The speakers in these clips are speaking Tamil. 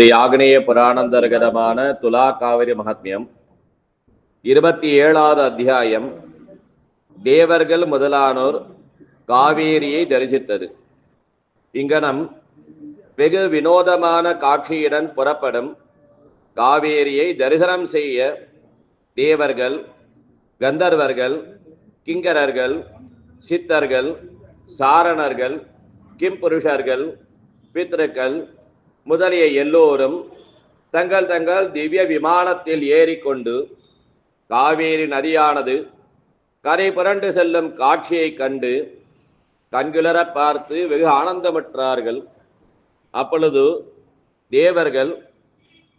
ஸ்ரீ ஆக்னேய புராணந்தர்கதமான துலா காவிரி மகாத்மியம் 27வது அத்தியாயம். தேவர்கள் முதலானோர் காவேரியை தரிசித்தது. இங்கனம் வெகு வினோதமான காட்சியுடன் புறப்படும் காவேரியை தரிசனம் செய்ய தேவர்கள், கந்தர்வர்கள், கிங்கரர்கள், சித்தர்கள், சாரணர்கள், கிம்புருஷர்கள், பித்ருக்கள் முதலிய எல்லோரும் தங்கள் தங்கள் திவ்ய விமானத்தில் ஏறிக்கொண்டு காவேரி நதியானது கரை புரண்டு செல்லும் காட்சியை கண்டு கண்கிளர பார்த்து வெகு ஆனந்தமுற்றார்கள். அப்பொழுது தேவர்கள்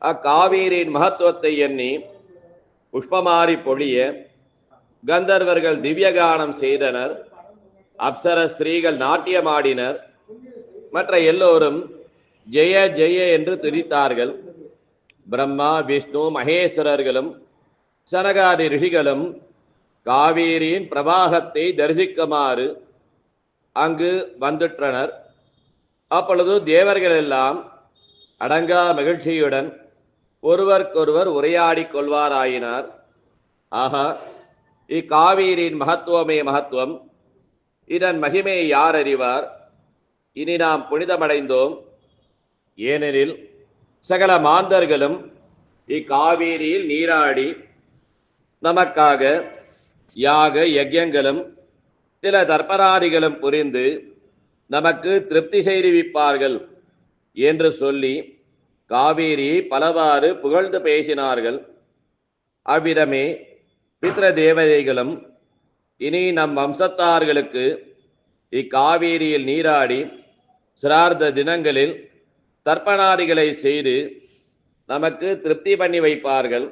அக்காவேரியின் மகத்துவத்தை எண்ணி புஷ்பமாரி பொழிய கந்தர்வர்கள் திவ்யகானம் செய்தனர். அப்சர ஸ்திரீகள் நாட்டியமாடினர். மற்ற எல்லோரும் ஜெய ஜெய என்று துதித்தார்கள். பிரம்மா, விஷ்ணு, மகேஸ்வரர்களும் சனகாதி ரிஷிகளும் காவேரியின் பிரவாகத்தை தரிசிக்குமாறு அங்கு வந்துற்றனர். அப்பொழுது தேவர்கள் எல்லாம் அடங்கா மகிழ்ச்சியுடன் ஒருவருக்கொருவர் உரையாடி கொள்வாராயினார். ஆகா, இக்காவேரியின் மகத்துவமே மகத்துவம், இதன் மகிமையை யார் அறிவார்? இனி நாம் புனிதமடைந்தோம். ஏனெனில் சகல மாந்தர்களும் இக்காவேரியில் நீராடி நமக்காக யாக யஜ்யங்களும் சில தர்ப்பணாதிகளும் புரிந்து நமக்கு திருப்தி செய்விப்பார்கள் என்று சொல்லி காவேரியை பலவாறு புகழ்ந்து பேசினார்கள். அவ்விதமே பித்ர தேவதைகளும் இனி நம் வம்சத்தார்களுக்கு இக்காவேரியில் நீராடி சிரார்த்த தினங்களில் தர்ப்பணாதிகளை செய்து நமக்கு திருப்தி பண்ணி வைப்பார்கள்.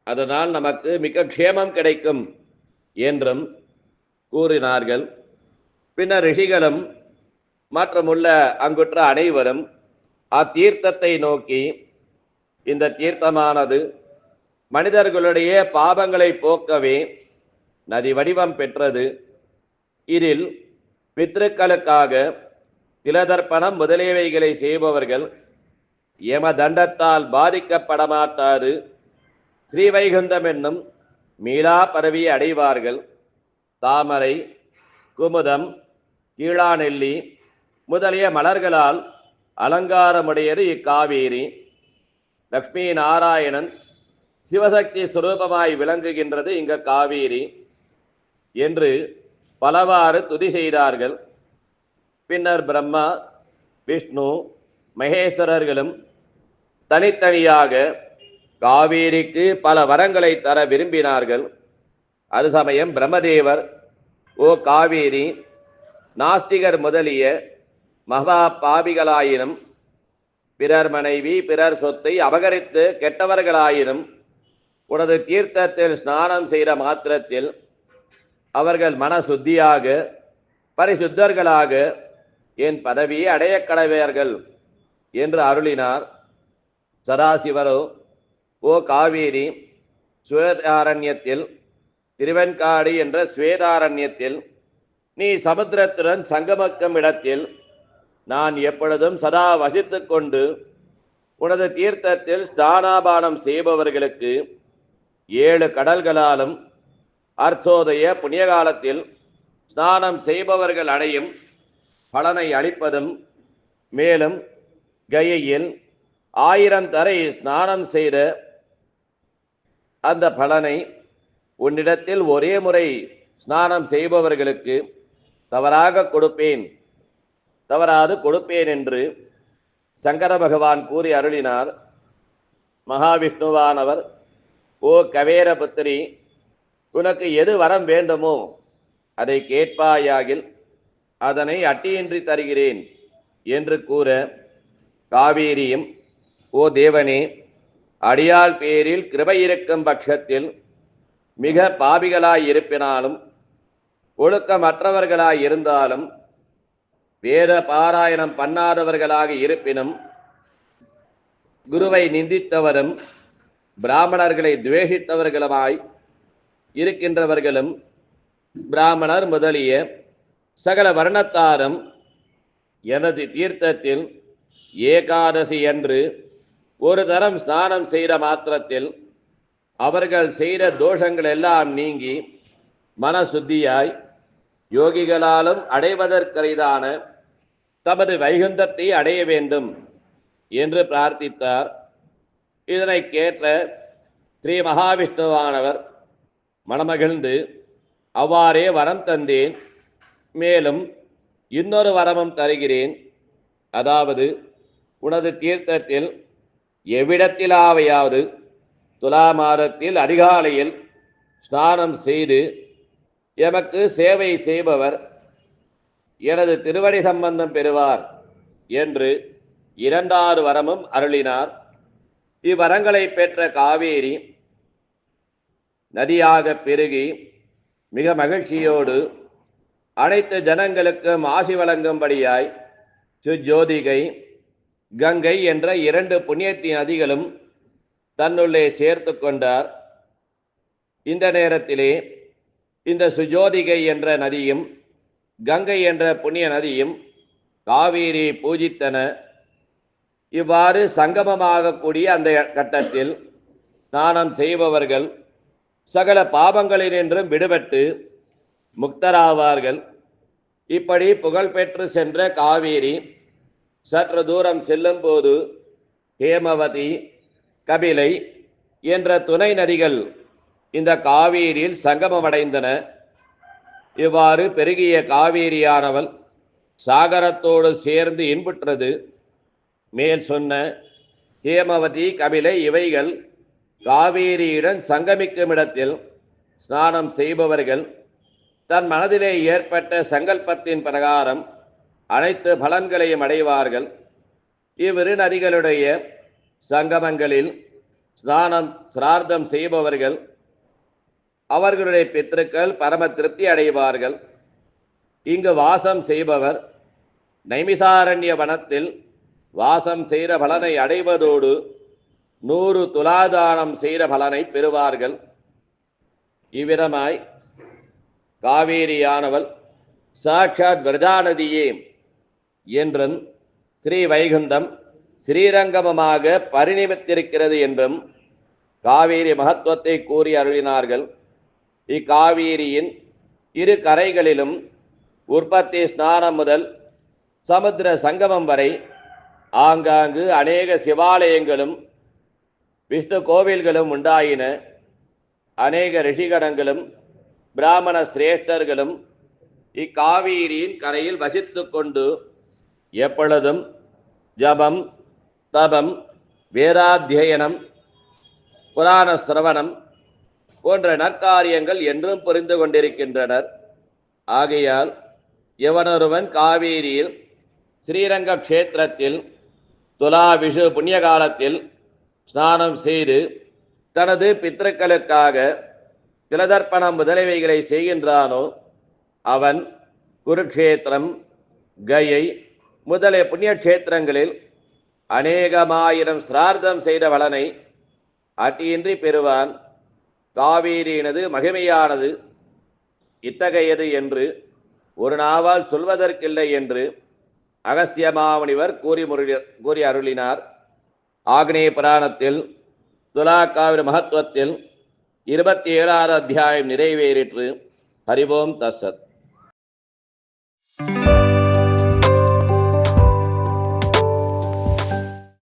அதனால் நமக்கு மிக க்ஷேமம் கிடைக்கும் என்றும் கூறினார்கள். பின்னர் ரிஷிகளும் மற்றுமுள்ள அங்குற்ற அனைவரும் அத்தீர்த்தத்தை நோக்கி, இந்த தீர்த்தமானது மனிதர்களுடைய பாபங்களை போக்கவே நதி வடிவம் பெற்றது. இதில் பித்ருக்களுக்காக திலதர்ப்பணம் முதலியவைகளை செய்பவர்கள் யம தண்டத்தால் பாதிக்கப்பட மாட்டாது ஸ்ரீவைகுந்தம் என்னும் மீளா பரவியை அடைவார்கள். தாமரை, குமுதம், கீழாநெல்லி முதலிய மலர்களால் அலங்காரமுடையது இக்காவேரி. லக்ஷ்மி நாராயணன் சிவசக்தி சுரூபமாய் விளங்குகின்றது இங்க காவேரி என்று பலவாறு துதி செய்தார்கள். பின்னர் பிரம்மா, விஷ்ணு, மகேஸ்வரர்களும் தனித்தனியாக காவேரிக்கு பல வரங்களை தர விரும்பினார்கள். அது சமயம் பிரம்மதேவர், ஓ காவேரி, நாஸ்திகர் முதலிய மகா பாவிகளாயினும் பிறர் மனைவி பிறர் சொத்தை அபகரித்து கெட்டவர்களாயினும் உனது தீர்த்தத்தில் ஸ்நானம் செய்த மாத்திரத்தில் அவர்கள் மன சுத்தியாக பரிசுத்தர்களாக என் பதவியை அடைய கடவையர்கள் என்று அருளினார். சதாசிவரோ, ஓ காவேரி, ஸ்வேதாரண்யத்தில் திருவெண்காடு என்ற ஸ்வேதாரண்யத்தில் நீ சமுத்திரத்துடன் சங்கமக்கும் இடத்தில் நான் எப்பொழுதும் சதா வசித்து கொண்டு உனது தீர்த்தத்தில் ஸ்நானாபானம் செய்பவர்களுக்கு 7 கடல்களாலும் அர்த்தோதய புண்ணியகாலத்தில் ஸ்நானம் செய்பவர்கள் அடையும் பலனை அளிப்பதும், மேலும் கயையில் 1000 தரை ஸ்நானம் செய்த அந்த பலனை உன்னிடத்தில் ஒரே முறை ஸ்நானம் செய்பவர்களுக்கு தவறாது கொடுப்பேன் என்று சங்கர பகவான் கூறி அருளினார். மகாவிஷ்ணுவானவர், ஓ கவேர புத்திரி, உனக்கு எது வரம் வேண்டுமோ அதை கேட்பாயாகில் அதனை அட்டியின்றி தருகிறேன் என்று கூற, காவேரியும், ஓ தேவனே, அடியாள் பேரில் கிருபை இருக்கும் பட்சத்தில் மிக பாவிகளாயிருப்பினாலும் ஒழுக்கமற்றவர்களாய் இருந்தாலும் வேத பாராயணம் பண்ணாதவர்களாக இருப்பினும் குருவை நிந்தித்தவரும் பிராமணர்களை துவேஷித்தவர்களுமாய் இருக்கின்றவர்களும் பிராமணர் முதலிய சகல வர்ணத்தாரும் எனது தீர்த்தத்தில் ஏகாதசி அன்று ஒரு தரம் ஸ்நானம் செய்த மாத்திரத்தில் அவர்கள் செய்த தோஷங்கள் எல்லாம் நீங்கி மனசுத்தியாய் யோகிகளாலும் அடைவதற்கரிதான தமது வைகுந்தத்தை அடைய வேண்டும் என்று பிரார்த்தித்தார். இதனை கேட்ட ஸ்ரீ மகாவிஷ்ணுவானவர் மனமகிழ்ந்து அவ்வாறே வரம் தந்தேன், மேலும் இன்னொரு வரமும் தருகிறேன். அதாவது உனது தீர்த்தத்தில் எவ்விடத்திலாவையாவது துலா மாதத்தில் அதிகாலையில் ஸ்நானம் செய்து எமக்கு சேவை செய்பவர் எனது திருவடி சம்பந்தம் பெறுவார் என்று இரண்டாறு வரமும் அருளினார். இவ்வரங்களை பெற்ற காவேரி நதியாக பெருகி மிக மகிழ்ச்சியோடு அனைத்து ஜனங்களுக்கும் ஆசி வழங்கும்படியாய் சுஜோதிகை கங்கை என்ற இரண்டு புண்ணியத்தி நதிகளும் தன்னுள்ளே சேர்த்து கொண்டார். இந்த நேரத்திலே இந்த சுஜோதிகை என்ற நதியும் கங்கை என்ற புண்ணிய நதியும் காவேரி பூஜித்தன. இவ்வாறு சங்கமமாகக்கூடிய அந்த கட்டத்தில் ஸ்நானம் செய்பவர்கள் சகல பாவங்களினின்றும் விடுபட்டு முக்தராவார்கள். இப்படி புகழ்பெற்று சென்ற காவேரி சற்று தூரம் செல்லும் போது ஹேமவதி, கபிலை என்ற துணை நதிகள் இந்த காவேரியில் சங்கமமடைந்தன. இவ்வாறு பெருகிய காவேரியானவள் சாகரத்தோடு சேர்ந்து இன்புற்றது. மேல் சொன்ன ஹேமவதி, கபிலை இவைகள் காவேரியுடன் சங்கமிக்கும் இடத்தில் ஸ்நானம் செய்பவர்கள் தன் மனதிலே ஏற்பட்ட சங்கல்பத்தின் பிரகாரம் அனைத்து பலன்களையும் அடைவார்கள். இவ்விரு நதிகளுடைய சங்கமங்களில் ஸ்நானம் சிரார்த்தம் செய்பவர்கள் அவர்களுடைய பித்ருக்கள் பரம திருப்தி அடைவார்கள். இங்கு வாசம் செய்பவர் நைமிசாரண்ய வனத்தில் வாசம் செய்த பலனை அடைவதோடு 100 துலாதானம் செய்த பலனை பெறுவார்கள். இவ்விதமாய் காவேரியானவள் சாட்சாத் விரஜாநதியே என்றும் ஸ்ரீ வைகுந்தம் ஸ்ரீரங்கமமாக பரிணமித்திருக்கிறது என்றும் காவேரி மகத்துவத்தை கூறி அருளினார்கள். இக்காவேரியின் இரு கரைகளிலும் உற்பத்தி ஸ்நானம் முதல் சமுத்திர சங்கமம் வரை ஆங்காங்கு அநேக சிவாலயங்களும் விஷ்ணு கோவில்களும் உண்டாயின. அநேக ரிஷிகணங்களும் பிராமண சிரேஷ்டர்களும் இக்காவேரியின் கரையில் வசித்து கொண்டு எப்பொழுதும் ஜபம், தபம், வேதாத்தியனம், புராண சிரவணம் போன்ற நற்காரியங்கள் என்றும் புரிந்து கொண்டிருக்கின்றனர். ஆகையால் எவனொருவன் காவேரியில் ஸ்ரீரங்க க்ஷேத்திரத்தில் துலா விஷு புண்ணிய காலத்தில் ஸ்நானம் செய்து தனது பித்ருக்களுக்காக திலதர்ப்பணம் முதலியவைகளை செய்கின்றானோ அவன் குருக்ஷேத்திரம், கயை முதலிய புண்ணிய கஷேத்திரங்களில் அநேகமாயிரம் சிரார்த்தம் செய்த பலனை அட்டியின்றி பெறுவான். காவேரியினது மகிமையானது இத்தகையது என்று ஒரு நாவால் சொல்வதற்கில்லை என்று அகஸ்திய மாமுனிவர் கூறி அருளினார். ஆக்னேய புராணத்தில் துலா காவிரி மகத்துவத்தில் 27வது அத்தியாயம் நிறைவேறிற்று. ஹரிவோம் தஸ்ஸத்.